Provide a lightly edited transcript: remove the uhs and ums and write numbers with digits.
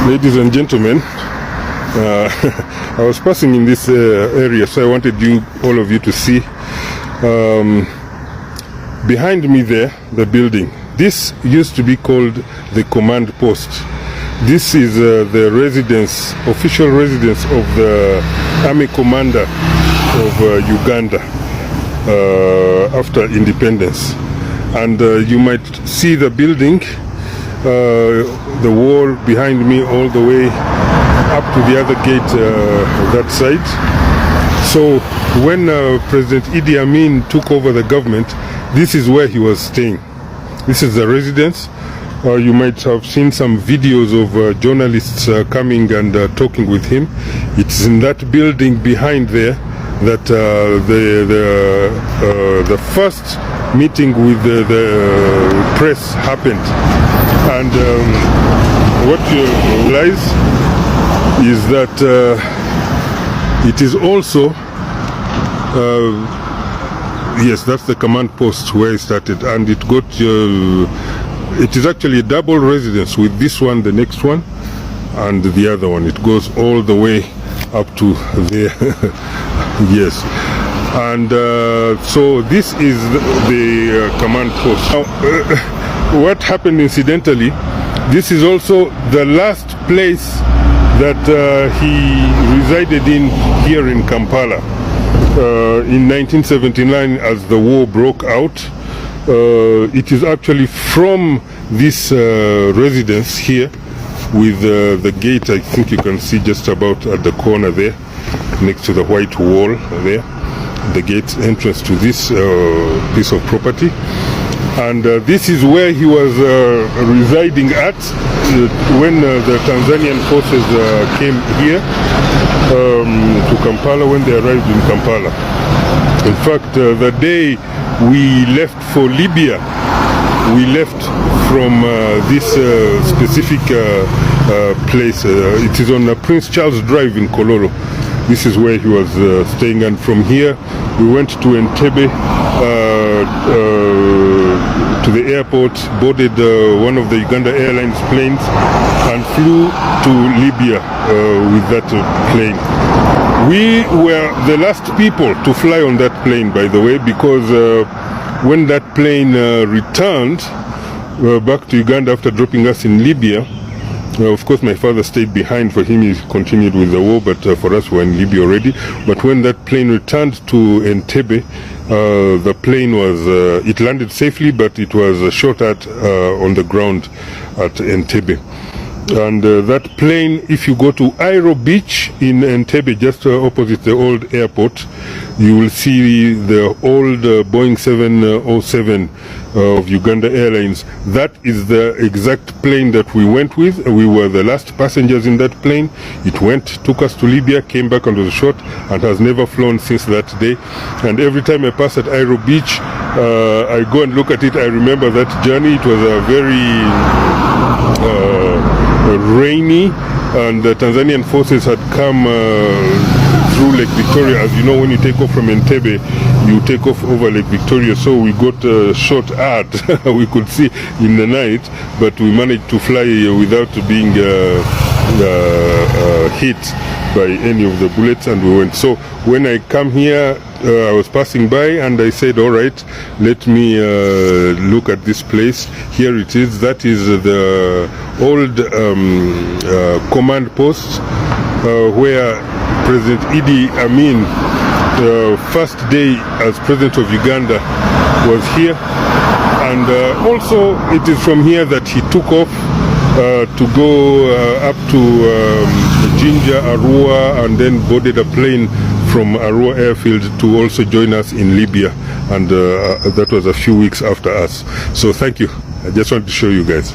Ladies and gentlemen, I was passing in this area, so I wanted all of you to see. Behind me there, the building. This used to be called the command post. This is the residence, official residence of the army commander of Uganda after independence. And you might see the building, the wall behind me all the way up to the other gate that side. So when President Idi Amin took over the government, this is where he was staying. This is the residence. You might have seen some videos of journalists coming and talking with him. It's in that building behind there that the first meeting with the press happened. And what you realize is that it is also yes, that's the command post where it started, and it got it is actually a double residence with this one, the next one, and the other one. It goes all the way up to there. Yes. And so this is the command post. Now, what happened incidentally, this is also the last place that he resided in here in Kampala. In 1979, as the war broke out, it is actually from this residence here with the gate, I think you can see just about at the corner there, next to the white wall there, the gate entrance to this piece of property. And this is where he was residing at when the Tanzanian forces came here to Kampala, when they arrived in Kampala. In fact, the day we left for Libya, we left from this specific place. It is on Prince Charles Drive in Kololo. This is where he was staying, and from here we went to Entebbe, to the airport, boarded one of the Uganda Airlines planes and flew to Libya with that plane. We were the last people to fly on that plane, by the way, because when that plane returned back to Uganda after dropping us in Libya, of course my father stayed behind. For him, he continued with the war, but for us we were in Libya already. But when that plane returned to Entebbe, the plane was, it landed safely, but it was shot at on the ground at Entebbe. And that plane, if you go to Aero Beach in Entebbe, just opposite the old airport, you will see the old Boeing 707 of Uganda Airlines. That is the exact plane that we went with. We were the last passengers in that plane. It went, took us to Libya, came back and was shot, and has never flown since that day. And every time I pass at Aero Beach, I go and look at it. I remember that journey. It was a very rainy, and the Tanzanian forces had come through Lake Victoria. As you know, when you take off from Entebbe, you take off over Lake Victoria, so we got shot at. We could see in the night, but we managed to fly without being hit by any of the bullets, and we went. So when I come here, I was passing by and I said, all right, let me look at this place. Here it is. That is the old command post where President Idi Amin, first day as president of Uganda, was here. And also it is from here that he took off to go up to Jinja, Arua, and then boarded a plane from Arua airfield to also join us in Libya, and that was a few weeks after us. So thank you. I just wanted to show you guys.